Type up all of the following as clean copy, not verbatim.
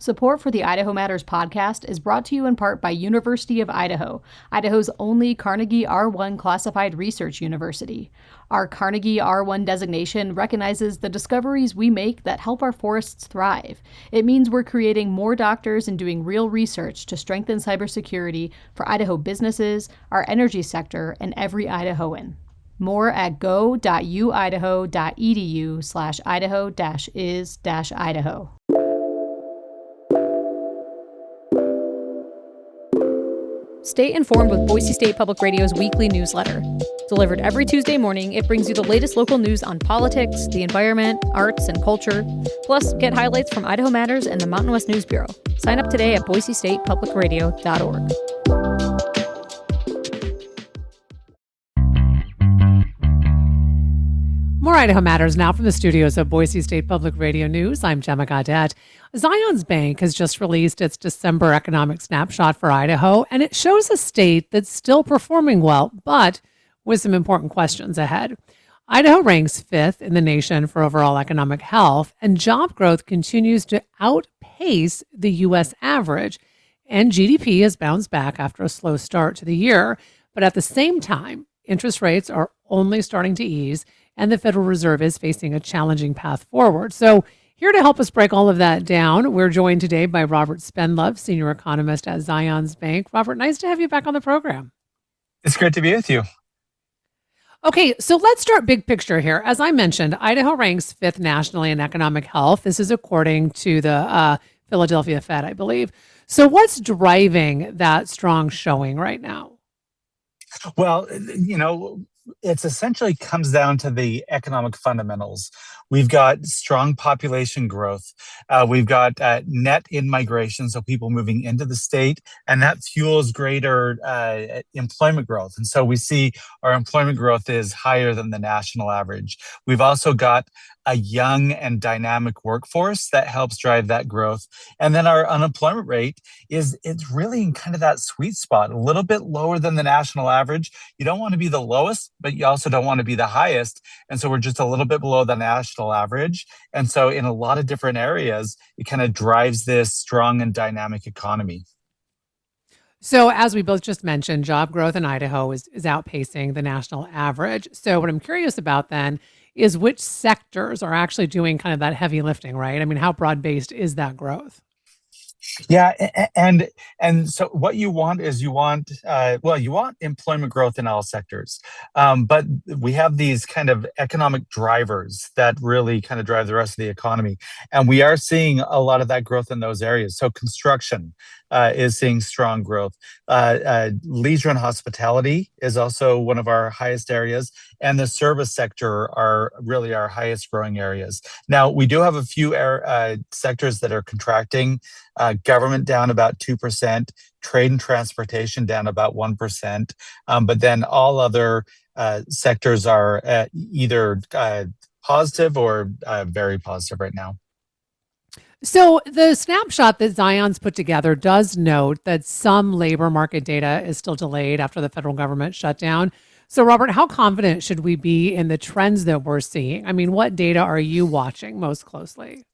Support for the Idaho Matters podcast is brought to you in part by University of Idaho, Idaho's only Carnegie R1 classified research university. Our Carnegie R1 designation recognizes the discoveries we make that help our forests thrive. It means we're creating more doctors and doing real research to strengthen cybersecurity for Idaho businesses, our energy sector, and every Idahoan. More at go.uidaho.edu/Idaho-is-Idaho. Stay informed with Boise State Public Radio's weekly newsletter. Delivered every Tuesday morning, it brings you the latest local news on politics, the environment, arts, and culture. Plus, get highlights from Idaho Matters and the Mountain West News Bureau. Sign up today at boisestatepublicradio.org. More Idaho Matters now from the studios of Boise State Public Radio News. I'm Gemma Gaudette. Zions Bank has just released its December economic snapshot for Idaho, and it shows a state that's still performing well, but with some important questions ahead. Idaho ranks fifth in the nation for overall economic health, and job growth continues to outpace the U.S. average, and GDP has bounced back after a slow start to the year. But at the same time, interest rates are only starting to ease, and the Federal Reserve is facing a challenging path forward. So here to help us break all of that down, we're joined today by Robert Spendlove, senior economist at Zions Bank. Robert, nice to have you back on the program. It's great to be with you. Okay, so let's start big picture here. As I mentioned, Idaho ranks fifth nationally in economic health. This is according to the Philadelphia Fed, I believe. So what's driving that strong showing right now? Well, it's essentially comes down to the economic fundamentals. We've got strong population growth. We've got net in-migration, so people moving into the state, and that fuels greater employment growth. And so we see our employment growth is higher than the national average. We've also got a young and dynamic workforce that helps drive that growth. And then our unemployment rate it's really in kind of that sweet spot, a little bit lower than the national average. You don't want to be the lowest, but you also don't want to be the highest. And so we're just a little bit below the national average. And so in a lot of different areas, it kind of drives this strong and dynamic economy. So as we both just mentioned, job growth in Idaho is outpacing the national average. So what I'm curious about then is which sectors are actually doing kind of that heavy lifting, right? I mean, how broad-based is that growth? Yeah, and so what you want is you want employment growth in all sectors, but we have these kind of economic drivers that really kind of drive the rest of the economy, and we are seeing a lot of that growth in those areas. So construction is seeing strong growth. Leisure and hospitality is also one of our highest areas, and the service sector are really our highest growing areas. Now, we do have a few sectors that are contracting. Government down about 2%, trade and transportation down about 1%, but then all other sectors are either positive or very positive right now. So the snapshot that Zion's put together does note that some labor market data is still delayed after the federal government shutdown. So Robert, how confident should we be in the trends that we're seeing? I mean, what data are you watching most closely?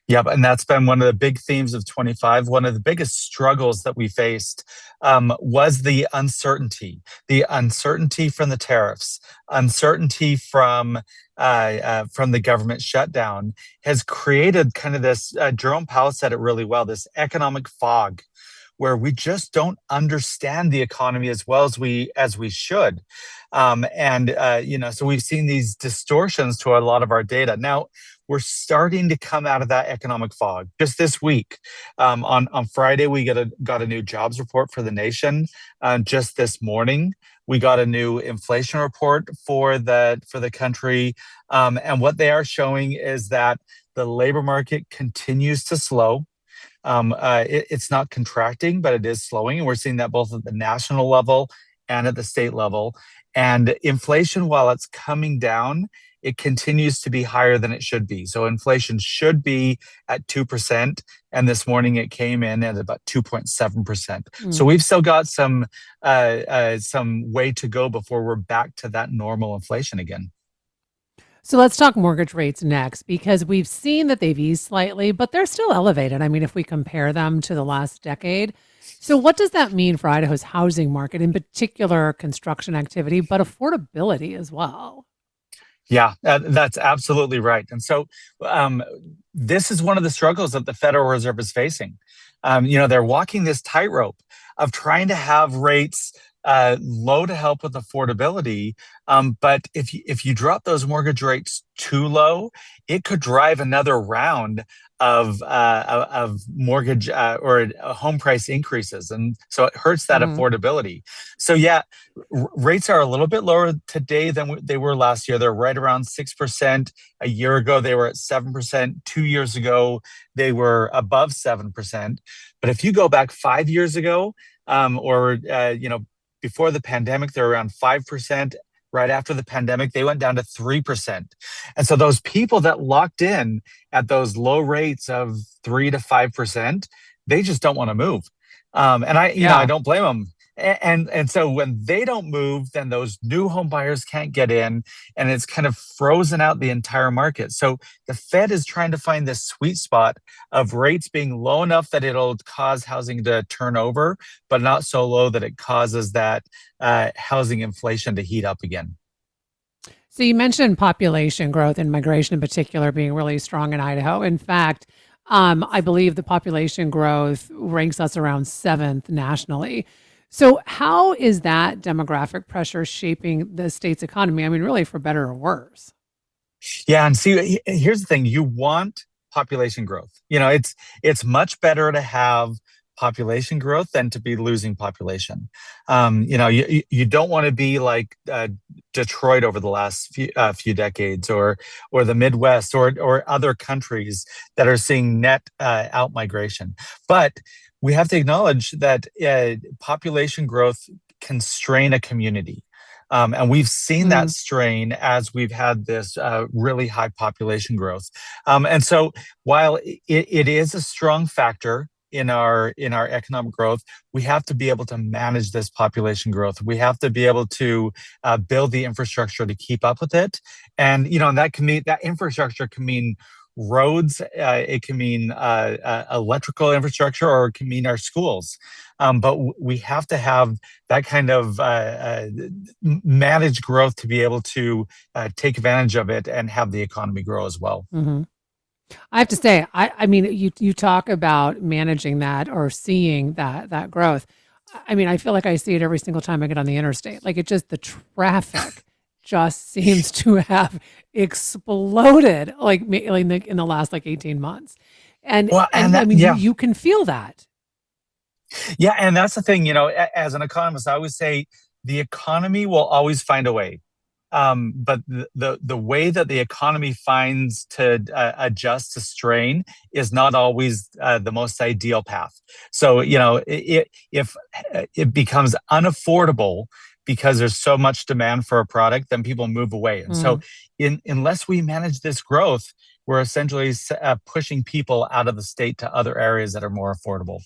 Yeah, and that's been one of the big themes of 25. One of the biggest struggles that we faced was the uncertainty from the tariffs, uncertainty from the government shutdown has created kind of this, Jerome Powell said it really well, this economic fog where we just don't understand the economy as well as we should. So we've seen these distortions to a lot of our data. Now, we're starting to come out of that economic fog. Just this week, on Friday, we got a new jobs report for the nation. Just this morning, we got a new inflation report for the country, and what they are showing is that the labor market continues to slow. It's not contracting, but it is slowing, and we're seeing that both at the national level and at the state level. And inflation, while it's coming down, it continues to be higher than it should be. So inflation should be at 2%, and this morning it came in at about 2.7%. So we've still got some way to go before we're back to that normal inflation again. So let's talk mortgage rates next because we've seen that they've eased slightly, but they're still elevated. I mean, if we compare them to the last decade. So, what does that mean for Idaho's housing market, in particular construction activity, but affordability as well? Yeah, that's absolutely right. And so um, this is one of the struggles that the Federal Reserve is facing. They're walking this tightrope of trying to have rates low to help with affordability. But if you drop those mortgage rates too low, it could drive another round of mortgage or home price increases, and so it hurts that Hmm. affordability. So yeah, rates are a little bit lower today than they were last year. They're right around 6%. A year ago, they were at 7%. 2 years ago, they were above 7%. But if you go back 5 years ago, or before the pandemic, they're around 5%. Right after the pandemic, they went down to 3%. And so those people that locked in at those low rates of 3 to 5%, they just don't want to move. And I Yeah. don't blame them. And so when they don't move, then those new home buyers can't get in, and it's kind of frozen out the entire market. So the Fed is trying to find this sweet spot of rates being low enough that it'll cause housing to turn over, but not so low that it causes that housing inflation to heat up again. So you mentioned population growth and migration in particular being really strong in Idaho. In fact, I believe the population growth ranks us around seventh nationally. So how is that demographic pressure shaping the state's economy? I mean, really for better or worse. Yeah, and see, here's the thing: you want population growth. It's much better to have population growth than to be losing population. You don't want to be like Detroit over the last few decades, or the Midwest, or other countries that are seeing net out migration. But we have to acknowledge that population growth can strain a community. And we've seen that Mm. strain as we've had this really high population growth. And so while it is a strong factor in our economic growth, we have to be able to manage this population growth. We have to be able to build the infrastructure to keep up with it. And that infrastructure can mean roads, it can mean electrical infrastructure, or it can mean our schools. But we have to have that kind of managed growth to be able to take advantage of it and have the economy grow as well. Hmm. I have to say, I mean, you talk about managing that or seeing that growth. I mean, I feel like I see it every single time I get on the interstate. Like it just the traffic just seems to have exploded in the last like 18 months. And Well, and and I that, mean yeah, you can feel that. yeah, and that's the thing. As an economist, I always say the economy will always find a way. But the way that the economy finds to adjust to strain is not always the most ideal path. So if it becomes unaffordable because there's so much demand for a product, then people move away. And so, Mm. unless we manage this growth, we're essentially pushing people out of the state to other areas that are more affordable.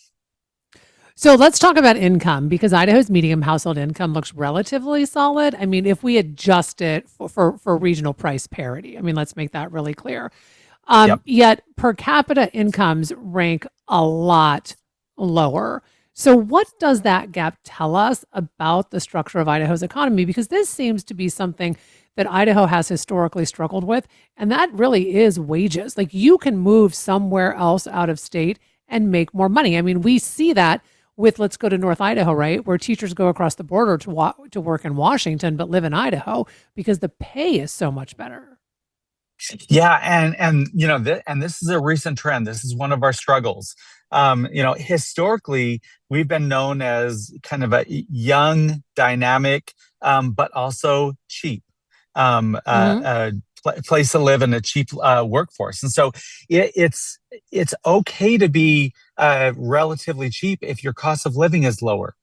So let's talk about income because Idaho's median household income looks relatively solid. I mean, if we adjust it for regional price parity, I mean, let's make that really clear. Yep. Yet per capita incomes rank a lot lower. So, what does that gap tell us about the structure of Idaho's economy? Because this seems to be something that Idaho has historically struggled with, and that really is wages. Like you can move somewhere else out of state and make more money. I mean, we see that with let's go to North Idaho, right, where teachers go across the border to work in Washington but live in Idaho because the pay is so much better. Yeah, and this is a recent trend. This is one of our struggles. Historically, we've been known as kind of a young, dynamic, but also cheap Hmm. place to live in a cheap workforce. And so it's okay to be relatively cheap if your cost of living is lower.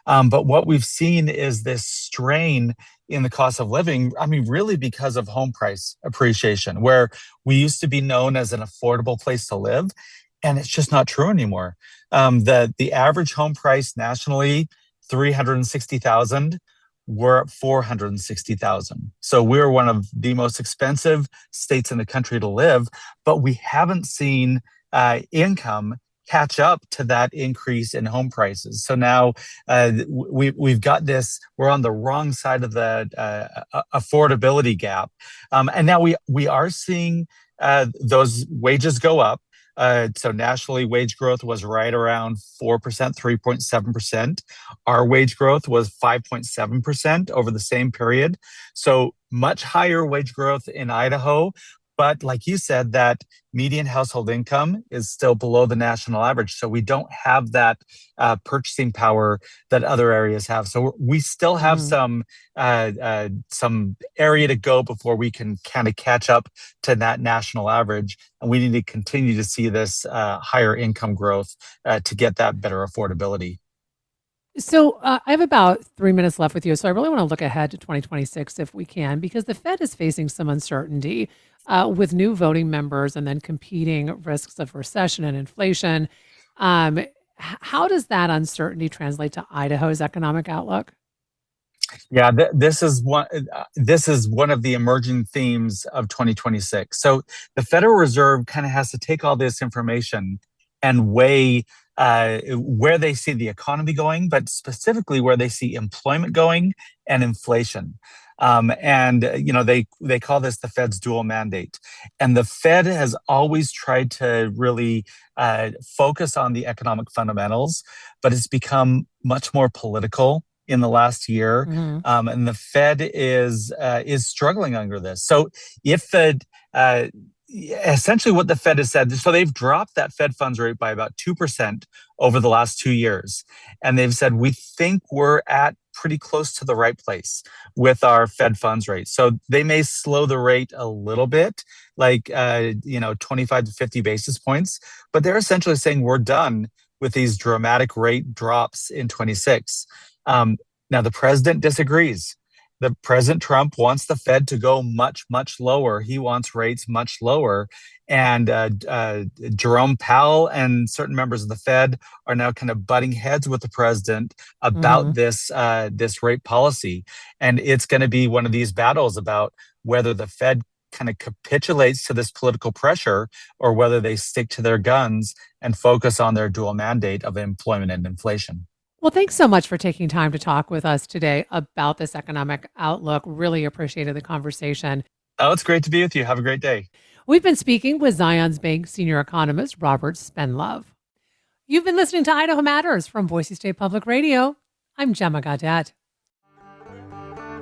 But what we've seen is this strain in the cost of living. I mean, really because of home price appreciation, where we used to be known as an affordable place to live, and it's just not true anymore. The average home price nationally, 360,000. we're at 460,000. So we're one of the most expensive states in the country to live, but we haven't seen income catch up to that increase in home prices. So now we've got this, we're on the wrong side of the affordability gap. And now we are seeing those wages go up. So nationally, wage growth was right around 4%, 3.7%. Our wage growth was 5.7% over the same period. So much higher wage growth in Idaho. But like you said, that median household income is still below the national average. So we don't have that purchasing power that other areas have. So we still have some area to go before we can kind of catch up to that national average. And we need to continue to see this higher income growth to get that better affordability. So I have about 3 minutes left with you. So I really want to look ahead to 2026 if we can, because the Fed is facing some uncertainty with new voting members and then competing risks of recession and inflation. How does that uncertainty translate to Idaho's economic outlook? Yeah, this is one. This is one of the emerging themes of 2026. So the Federal Reserve kind of has to take all this information and weigh where they see the economy going, but specifically where they see employment going and inflation. They call this the Fed's dual mandate. And the Fed has always tried to really focus on the economic fundamentals, but it's become much more political in the last year. And the Fed is struggling under this. So if the essentially what the Fed has said, so they've dropped that Fed funds rate by about 2% over the last 2 years. And they've said, we think we're at pretty close to the right place with our Fed funds rate. So they may slow the rate a little bit, like 25 to 50 basis points, but they're essentially saying we're done with these dramatic rate drops in 26. Now the president disagrees. The President Trump wants the Fed to go much, much lower. He wants rates much lower. And Jerome Powell and certain members of the Fed are now kind of butting heads with the president about this rate policy. And it's going to be one of these battles about whether the Fed kind of capitulates to this political pressure or whether they stick to their guns and focus on their dual mandate of employment and inflation. Well, thanks so much for taking time to talk with us today about this economic outlook. Really appreciated the conversation. Oh, it's great to be with you. Have a great day. We've been speaking with Zions Bank senior economist Robert Spenlove. You've been listening to Idaho Matters from Boise State Public Radio. I'm Gemma Gaudet.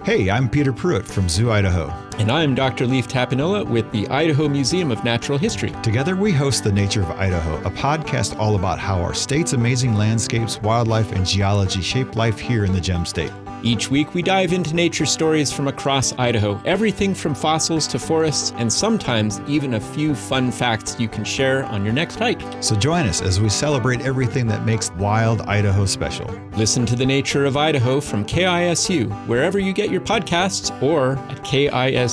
Hey, I'm Peter Pruitt from Zoo, Idaho. And I'm Dr. Leif Tapinola with the Idaho Museum of Natural History. Together we host The Nature of Idaho, a podcast all about how our state's amazing landscapes, wildlife, and geology shape life here in the Gem State. Each week we dive into nature stories from across Idaho, everything from fossils to forests, and sometimes even a few fun facts you can share on your next hike. So join us as we celebrate everything that makes wild Idaho special. Listen to The Nature of Idaho from KISU, wherever you get your podcasts, or at KISU.org.